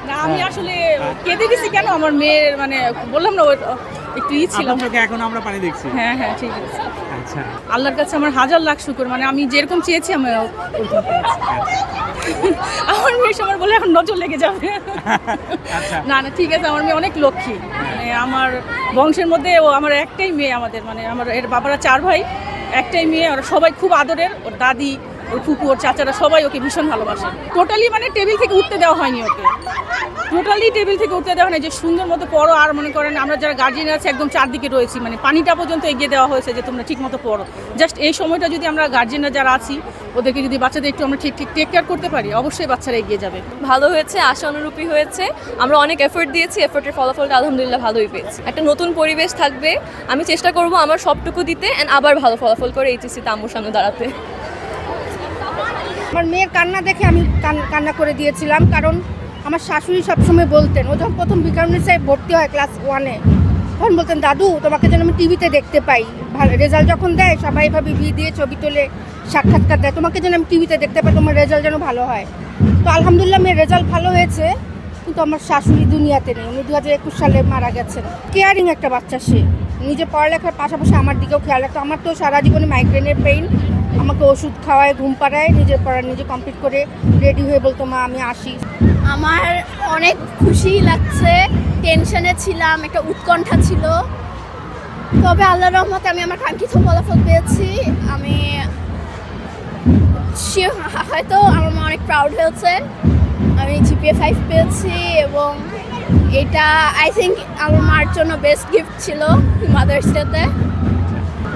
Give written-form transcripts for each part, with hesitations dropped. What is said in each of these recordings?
না আমি আসলে কেঁদে দিছি কেন, আমার মেয়ের মানে বললাম না একটু ছিল। এখন আমরা পানি দেখছি। হ্যাঁ হ্যাঁ ঠিক আছে। আচ্ছা, আল্লাহর কাছে আমার হাজার লাখ শুকর, মানে আমি যেরকম চেয়েছি আমি ওরকম পেয়েছি। আমার মেয়ে সবার বলে এখন নজর লেগে যাবে। আচ্ছা। না না ঠিক আছে, আমার মেয়ে অনেক লক্ষ্মী, মানে আমার বংশের মধ্যে ও আমার একটাই মেয়ে, আমাদের মানে আমার এর বাবারা 4 ভাই, একটাই মেয়ে, আর সবাই খুব আদরের, ওর দাদি ওর ফুপু ওর চাচারা সবাই ওকে ভীষণ ভালোবাসে। টোটালি মানে টেবিল থেকে উঠতে দেওয়া হয়নি ওকে, টোটালি টেবিল থেকে উঠতে দেওয়া হয়নি, যে সুন্দর মতো পড়ো। আর মনে করেন আমরা যারা গার্জিয়ান আছে একদম চারদিকে রয়েছি, মানে পানিটা পর্যন্ত এগিয়ে দেওয়া হয়েছে যে তোমরা ঠিক মতো পড়ো। জাস্ট এই সময়টা যদি আমরা গার্জিয়ানরা যারা আছি ওদেরকে যদি বাচ্চাদের একটু আমরা ঠিক টেক কেয়ার করতে পারি, অবশ্যই বাচ্চারা এগিয়ে যাবে। ভালো হয়েছে, আশা অনুরূপী হয়েছে। আমরা অনেক এফোর্ট দিয়েছি, এফোর্টের ফলাফলটা আলহামদুলিল্লাহ ভালোই পেয়েছি। একটা নতুন পরিবেশ থাকবে, আমি চেষ্টা করব আমার সবটুকু দিতে অ্যান্ড আবার ভালো ফলাফল করে এইচএসসিতে আম্মুর সামনে দাঁড়াতে। আমার মেয়ের কান্না দেখে আমি কান্না করে দিয়েছিলাম, কারণ আমার শাশুড়ি সবসময় বলতেন, ও যখন প্রথম বিকারুন্নিসায় ভর্তি হয় ক্লাস 1-এ, তখন বলতেন দাদু তোমাকে যেন আমি টিভিতে দেখতে পাই, ভালো রেজাল্ট যখন দেয় সবাই ভাবে দিয়ে ছবি তুলে সাক্ষাৎকার দেয়, তোমাকে যেন আমি টিভিতে দেখতে পাই, তোমার রেজাল্ট যেন ভালো হয়। তো আলহামদুলিল্লাহ মেয়ের রেজাল্ট ভালো হয়েছে, কিন্তু আমার শাশুড়ি দুনিয়াতে নেই, উনি 2021 সালে মারা গেছেন। কেয়ারিং একটা বাচ্চা, সে নিজে পড়ালেখার পাশাপাশি আমার দিকেও খেয়াল রাখতো। আমার তো সারা জীবনে মাইগ্রেনের পেইন, আমাকে ওষুধ খাওয়ায়, ঘুম পাড়ায়, নিজের পড়া নিজে কমপ্লিট করে রেডি হয়ে বলতো মা আমি আসি। আমার অনেক খুশি লাগছে, টেনশনে ছিলাম, একটা উৎকণ্ঠা ছিল, তবে আল্লাহর রহমতে আমি আমার কাঙ্ক্ষিত ফলাফল পেয়েছি। আমি হয়তো আমার মা অনেক প্রাউড হয়েছে, আমি জিপিএ 5 পেয়েছি, এবং এটা আই থিঙ্ক আমার মার জন্য বেস্ট গিফট ছিল মাদার্স ডেতে।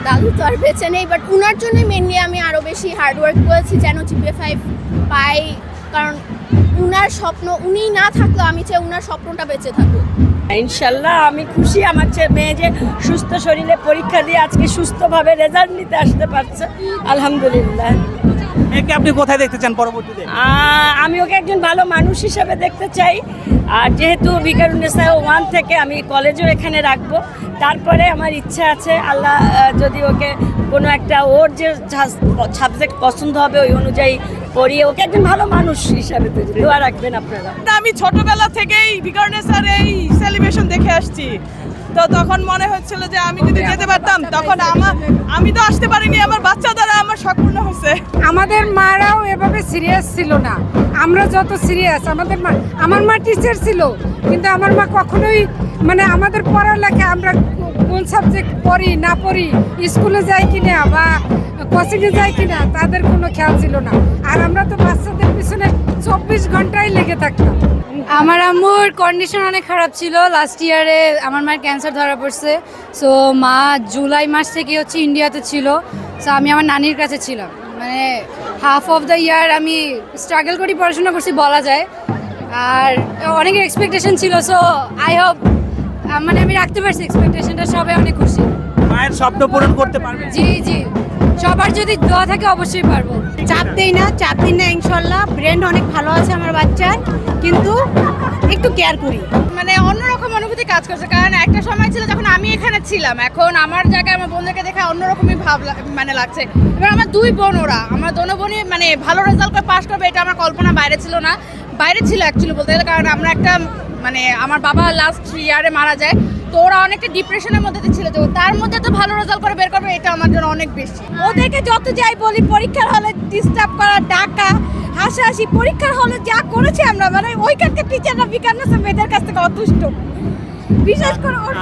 দাদু তো আর বেঁচে নেই, বাট উনার জন্যই মেনলি আমি আরও বেশি হার্ডওয়ার্ক করেছি যেন জিপিএ 5 পাই, কারণ উনার স্বপ্ন, উনি না থাকলেও আমি চাই উনার স্বপ্নটা বেঁচে থাকুক। ইনশাল্লাহ আমি খুশি, আমার মেয়ে যে সুস্থ শরীরে পরীক্ষা দিয়ে আজকে সুস্থভাবে রেজাল্ট নিতে আসতে পারছে, আলহামদুলিল্লাহ। মেয়েকে আপনি কোথায় দেখতে চান পরবর্তীতে? আমি ওকে একজন ভালো মানুষ হিসেবে দেখতে চাই, আর যেহেতু বিকারুন্নেসা 1 থেকে আমি কলেজও এখানে রাখবো, তারপরে আমার ইচ্ছা আছে আল্লাহ যদি ওকে কোনো একটা ওর যে সাবজেক্ট পছন্দ হবে ওই অনুযায়ী পড়িয়ে ওকে একজন ভালো মানুষ হিসাবে দোয়া রাখবেন আপনারা। আমি ছোটবেলা থেকেই বিকারুন্নেসার এই সেলিব্রেশন দেখে আসছি, তো তখন মনে হচ্ছিল যে আমি যদি যেতে পারতাম, তখন আমি তো আসতে পারিনি, আমার বাচ্চা দ্বারা আমার শখ পূর্ণ হয়েছে। আমাদের মারাও এভাবে সিরিয়াস ছিল না, আমরা যত সিরিয়াস। আমার মা টিচার ছিল, কিন্তু আমার মা কখনোই মানে আমাদের পড়ালেখা আমরা কোন সাবজেক্ট পড়ি না পড়ি, স্কুলে যাই কিনা বা কোচিংয়ে যাই কিনা তাদের কোনো খেয়াল ছিল না, আর আমরা তো বাচ্চাদের পিছনে 24 ঘন্টাই লেগে থাকতাম। আমার আম্মুর কন্ডিশন অনেক খারাপ ছিল, লাস্ট ইয়ারে আমার মায়ের ক্যান্সার ধরা পড়ছে, সো মা জুলাই মাস থেকে ইন্ডিয়াতে ছিল, সো আমি আমার নানির কাছে ছিলাম, মানে হাফ অফ দ্য ইয়ার আমি স্ট্রাগল করি পড়াশোনা করছি বলা যায়, আর অনেকের এক্সপেকটেশন ছিল, সো আই হোপ মানে আমি রাখতে পারছি এক্সপেকটেশনটা, সবাই অনেক খুশি। মায়ের স্বপ্ন পূরণ করতে পারবে? জি জি, সবার যদি দোয়া থাকে অবশ্যই পারবো। চাপ দিই না ইনশাল্লাহ, ব্রেন অনেক ভালো আছে আমার বাচ্চার, কিন্তু একটু কেয়ার করি। মানে অন্যরকম অনুভূতি কাজ করছে, কারণ একটা সময় ছিল যখন আমি এখানে ছিলাম, এখন আমার জায়গায় আমার বোনদেরকে দেখে অন্যরকমই ভাব মানে লাগছে। এবার আমার 2 বোন, ওরা আমার দোনো বোনই মানে ভালো রেজাল্ট করে পাস করবে, এটা আমার কল্পনা বাইরে ছিল না, বাইরে ছিল অ্যাকচুয়ালি বলতে গেলে, কারণ আমরা একটা মানে আমার বাবা লাস্ট ইয়ারে মারা যায়, তো ওরা অনেকটা ডিপ্রেশনের মধ্যে ছিল, তো তার মধ্যে তো ভালো রেজাল্ট করে বের করবে, এটা আমার জন্য অনেক বেশি। ওদেরকে যত যাই বলি পরীক্ষার হলে ডিস্টার্ব করা, ডাকা, হাসাহাসি, পরীক্ষার হলে যা করেছি আমরা, মানে ওইখানকার টিচাররা বিকারুন্নেসা মেয়েদের কাছ থেকে অতুষ্ট, বিশেষ করে ওর